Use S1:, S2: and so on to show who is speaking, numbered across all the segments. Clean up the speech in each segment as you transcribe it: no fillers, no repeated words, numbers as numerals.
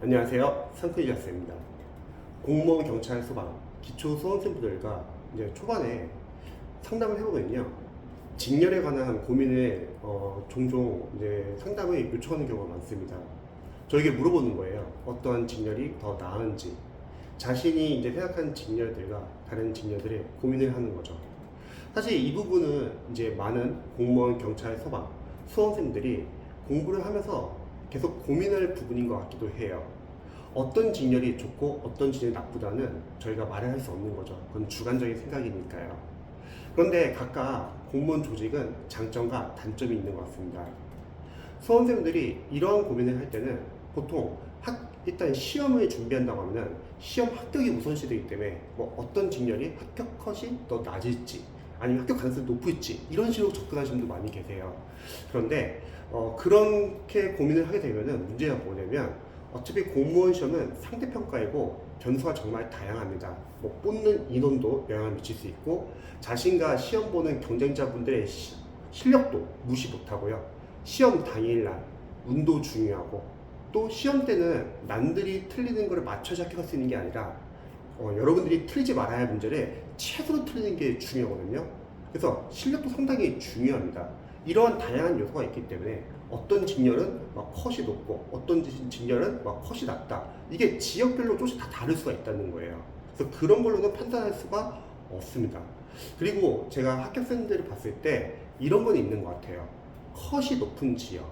S1: 안녕하세요. 상크이자스입니다. 공무원, 경찰, 소방, 기초 수험생분들과 이제 초반에 상담을 해보면요, 직렬에 관한 고민을 종종 이제 상담을 요청하는 경우가 많습니다. 저에게 물어보는 거예요. 어떠한 직렬이 더 나은지, 자신이 이제 생각한 직렬들과 다른 직렬들의 고민을 하는 거죠. 사실 이 부분은 이제 많은 공무원, 경찰, 소방, 수험생들이 공부를 하면서 계속 고민할 부분인 것 같기도 해요. 어떤 직렬이 좋고 어떤 직렬이 나쁘다는 저희가 말을 할 수 없는 거죠. 그건 주관적인 생각이니까요. 그런데 각각 공무원 조직은 장점과 단점이 있는 것 같습니다. 수험생들이 이러한 고민을 할 때는 보통 일단 시험을 준비한다고 하면 시험 합격이 우선시 되기 때문에 뭐 어떤 직렬이 합격 컷이 더 낮을지 아니면 합격 가능성이 높을지 이런 식으로 접근하시는 분도 많이 계세요. 그런데 그렇게 고민을 하게 되면 문제가 뭐냐면 어차피 공무원 시험은 상대평가이고 변수가 정말 다양합니다. 뭐 뽑는 인원도 영향을 미칠 수 있고 자신과 시험 보는 경쟁자분들의 실력도 무시 못하고요. 시험 당일날 운도 중요하고 또 시험 때는 남들이 틀리는 것을 맞춰서 합격할 수 있는 게 아니라 여러분들이 틀리지 말아야 할 문제를 최소로 틀리는 게 중요하거든요. 그래서 실력도 상당히 중요합니다. 이러한 다양한 요소가 있기 때문에 어떤 직렬은 막 컷이 높고 어떤 직렬은 막 컷이 낮다. 이게 지역별로 조금씩 다 다를 수가 있다는 거예요. 그래서 그런 걸로는 판단할 수가 없습니다. 그리고 제가 합격생들을 봤을 때 이런 건 있는 것 같아요. 컷이 높은 지역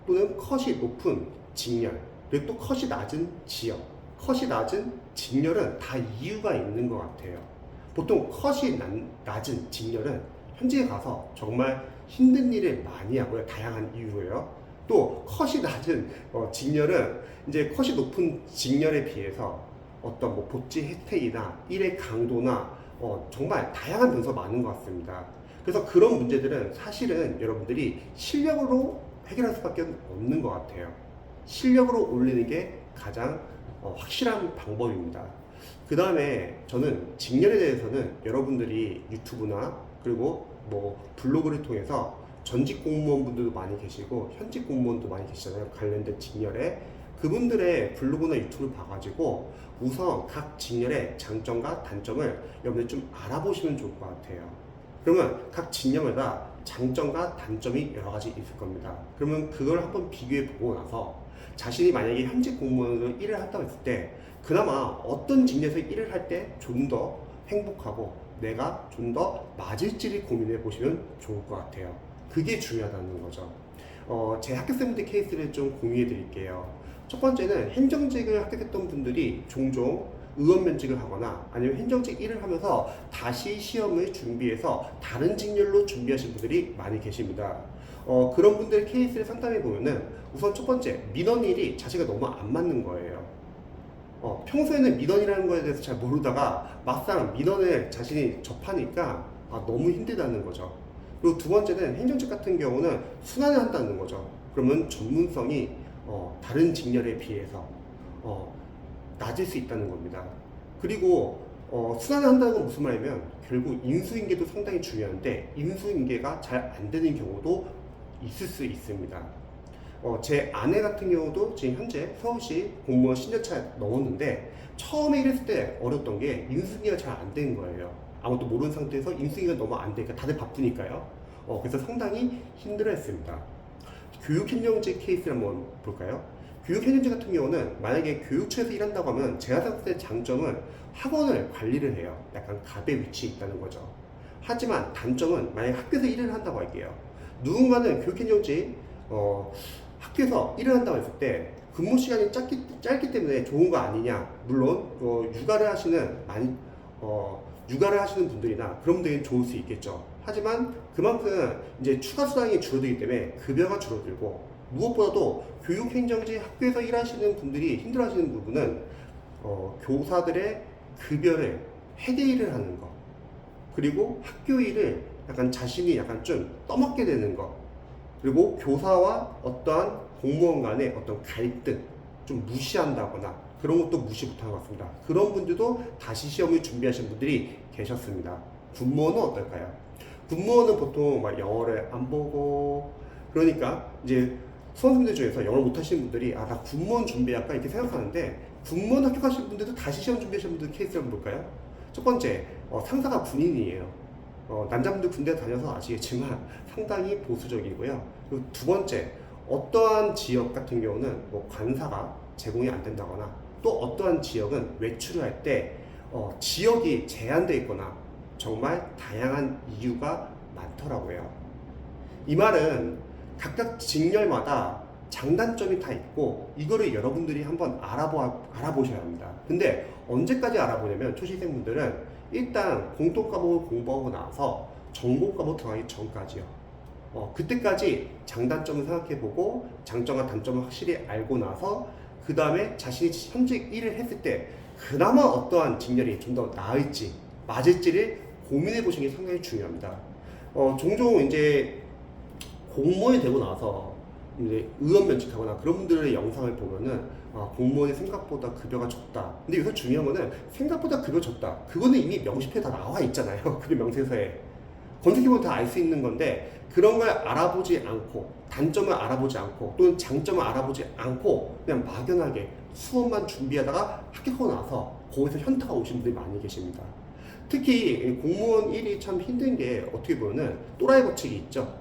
S1: 또는 컷이 높은 직렬 그리고 또 컷이 낮은 지역 컷이 낮은 직렬은 다 이유가 있는 것 같아요. 보통 컷이 낮은 직렬은 현지에 가서 정말 힘든 일을 많이 하고요. 다양한 이유로요. 또 컷이 낮은 직렬은 이제 컷이 높은 직렬에 비해서 어떤 뭐 복지 혜택이나 일의 강도나 정말 다양한 변수가 많은 것 같습니다. 그래서 그런 문제들은 사실은 여러분들이 실력으로 해결할 수밖에 없는 것 같아요. 실력으로 올리는 게 가장 확실한 방법입니다. 그 다음에 저는 직렬에 대해서는 여러분들이 유튜브나 그리고 뭐 블로그를 통해서 전직 공무원분들도 많이 계시고 현직 공무원도 많이 계시잖아요. 관련된 직렬에 그분들의 블로그나 유튜브를 봐가지고 우선 각 직렬의 장점과 단점을 여러분들 좀 알아보시면 좋을 것 같아요. 그러면 각 직렬마다 장점과 단점이 여러 가지 있을 겁니다. 그러면 그걸 한번 비교해 보고 나서 자신이 만약에 현직 공무원으로 일을 한다고 했을 때 그나마 어떤 직렬에서 일을 할 때 좀 더 행복하고 내가 좀 더 맞을지를 고민해 보시면 좋을 것 같아요. 그게 중요하다는 거죠. 제 합격생분들 케이스를 좀 공유해 드릴게요. 첫 번째는 행정직을 합격했던 분들이 종종 의원면직을 하거나 아니면 행정직 일을 하면서 다시 시험을 준비해서 다른 직렬로 준비하신 분들이 많이 계십니다. 그런 분들 케이스를 상담해 보면은 우선 첫 번째 민원일이 자체가 너무 안 맞는 거예요. 평소에는 민원이라는 거에 대해서 잘 모르다가 막상 민원을 자신이 접하니까 너무 힘들다는 거죠. 그리고 두 번째는 행정직 같은 경우는 순환을 한다는 거죠. 그러면 전문성이 다른 직렬에 비해서 낮을 수 있다는 겁니다. 그리고 순환을 한다는 건 무슨 말이냐면 결국 인수인계도 상당히 중요한데 인수인계가 잘 안 되는 경우도 있을 수 있습니다. 제 아내 같은 경우도 지금 현재 서울시 공무원 신년차 넣었는데 처음에 일했을 때 어려웠던 게 인수인계가 잘 안 된 거예요. 아무것도 모르는 상태에서 인수인계가 너무 안 되니까 다들 바쁘니까요. 그래서 상당히 힘들어했습니다. 교육행정직 케이스를 한번 볼까요? 교육행정직 같은 경우는 만약에 교육처에서 일한다고 하면 제가 생각할 때 장점은 학원을 관리를 해요. 약간 갑의 위치에 있다는 거죠. 하지만 단점은 만약에 학교에서 일을 한다고 할게요. 누군가는 교육행정직 학교에서 일을 한다고 했을 때 근무 시간이 짧기 때문에 좋은 거 아니냐. 물론 육아를 하시는 분들이나 그런 분들은 좋을 수 있겠죠. 하지만 그만큼 이제 추가 수당이 줄어들기 때문에 급여가 줄어들고 무엇보다도 교육행정직 학교에서 일하시는 분들이 힘들어하시는 부분은 교사들의 급여를 회계일을 하는 거 그리고 학교 일을 약간 자신이 약간 좀 떠먹게 되는 거 그리고 교사와 어떠한 공무원 간의 어떤 갈등 좀 무시한다거나 그런 것도 무시 못하는 것 같습니다. 그런 분들도 다시 시험을 준비하시는 분들이 계셨습니다. 군무원은 어떨까요? 군무원은 보통 막 영어를 안 보고 그러니까 이제 수험생들 중에서 영어를 못하시는 분들이 나 군무원 준비할까 이렇게 생각하는데, 군무원 합격하신 분들도 다시 시험 준비하시는 분들 케이스를 한번 볼까요? 첫 번째, 상사가 군인이에요. 남자분들 군대 다녀서 아시겠지만 상당히 보수적이고요. 그리고 두 번째, 어떠한 지역 같은 경우는 뭐 관사가 제공이 안 된다거나, 또 어떠한 지역은 외출을 할 때 지역이 제한되어 있거나 정말 다양한 이유가 많더라고요. 이 말은 각각 직렬마다 장단점이 다 있고, 이거를 여러분들이 한번 알아보셔야 합니다. 근데 언제까지 알아보냐면, 초시생분들은 일단 공통 과목을 공부하고 나서 전공 과목 들어가기 전까지요. 그때까지 장단점을 생각해보고 장점과 단점을 확실히 알고 나서, 그 다음에 자신이 현직 일을 했을 때 그나마 어떠한 직렬이 좀 더 나을지 맞을지를 고민해 보시는 게 상당히 중요합니다. 종종 이제 공무원이 되고 나서 이제 의원 면직하거나 그런 분들의 영상을 보면은 공무원이 생각보다 급여가 적다. 근데 여기서 중요한 거는 생각보다 급여 적다. 그거는 이미 명시표에 다 나와 있잖아요. 급여 명세서에. 검색해보면 다 알 수 있는 건데, 그런 걸 알아보지 않고, 단점을 알아보지 않고, 또는 장점을 알아보지 않고 그냥 막연하게 수업만 준비하다가 합격하고 나서 거기서 현타가 오신 분들이 많이 계십니다. 특히 공무원 일이 참 힘든 게, 어떻게 보면은 또라이 법칙이 있죠.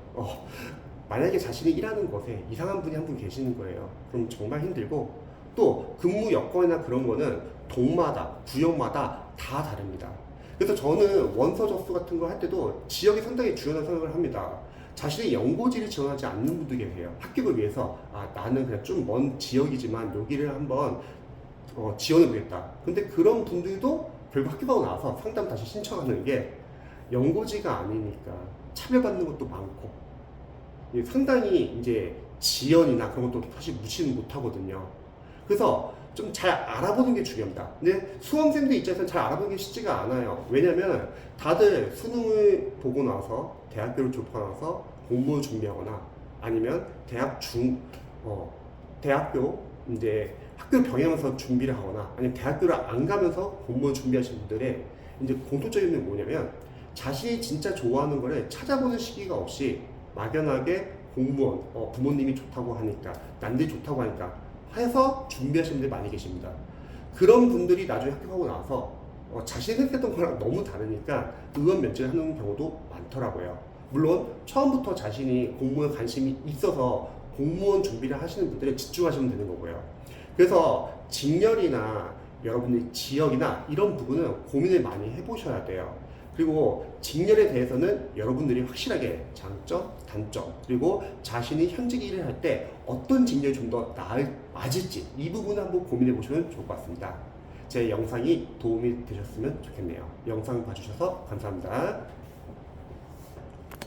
S1: 만약에 자신이 일하는 곳에 이상한 분이 한 분 계시는 거예요. 그럼 정말 힘들고, 또 근무 여건이나 그런 거는 동마다, 구역마다 다 다릅니다. 그래서 저는 원서 접수 같은 거 할 때도 지역이 상당히 중요하다고 생각을 합니다. 자신의 연고지를 지원하지 않는 분도 계세요. 합격을 위해서 나는 그냥 좀 먼 지역이지만 여기를 한번 지원해 보겠다. 근데 그런 분들도 결국 합격하고 나서 상담 다시 신청하는 게, 연고지가 아니니까 차별받는 것도 많고, 상당히 이제 지연이나 그런 것도 사실 무시는 못하거든요. 그래서 좀 잘 알아보는 게 중요합니다. 근데 수험생들 입장에서는 잘 알아보는 게 쉽지가 않아요. 왜냐면 다들 수능을 보고 나서 대학교를 졸업하고 나서 공무원 준비하거나, 아니면 대학교 이제 학교 병행해서 준비를 하거나, 아니면 대학교를 안 가면서 공무원 준비하시는 분들의 이제 공통적인 게 뭐냐면, 자신이 진짜 좋아하는 거를 찾아보는 시기가 없이 막연하게 공무원, 부모님이 좋다고 하니까, 남들이 좋다고 하니까 해서 준비하시는 분들이 많이 계십니다. 그런 분들이 나중에 합격하고 나서 자신이 생각했던 거랑 너무 다르니까 의원 면직을 하는 경우도 많더라고요. 물론 처음부터 자신이 공무원에 관심이 있어서 공무원 준비를 하시는 분들은 집중하시면 되는 거고요. 그래서 직렬이나 여러분의 지역이나 이런 부분은 고민을 많이 해보셔야 돼요. 그리고 직렬에 대해서는 여러분들이 확실하게 장점, 단점, 그리고 자신이 현직 일을 할 때 어떤 직렬이 좀 더 맞을지, 이 부분을 한번 고민해 보시면 좋을 것 같습니다. 제 영상이 도움이 되셨으면 좋겠네요. 영상 봐주셔서 감사합니다.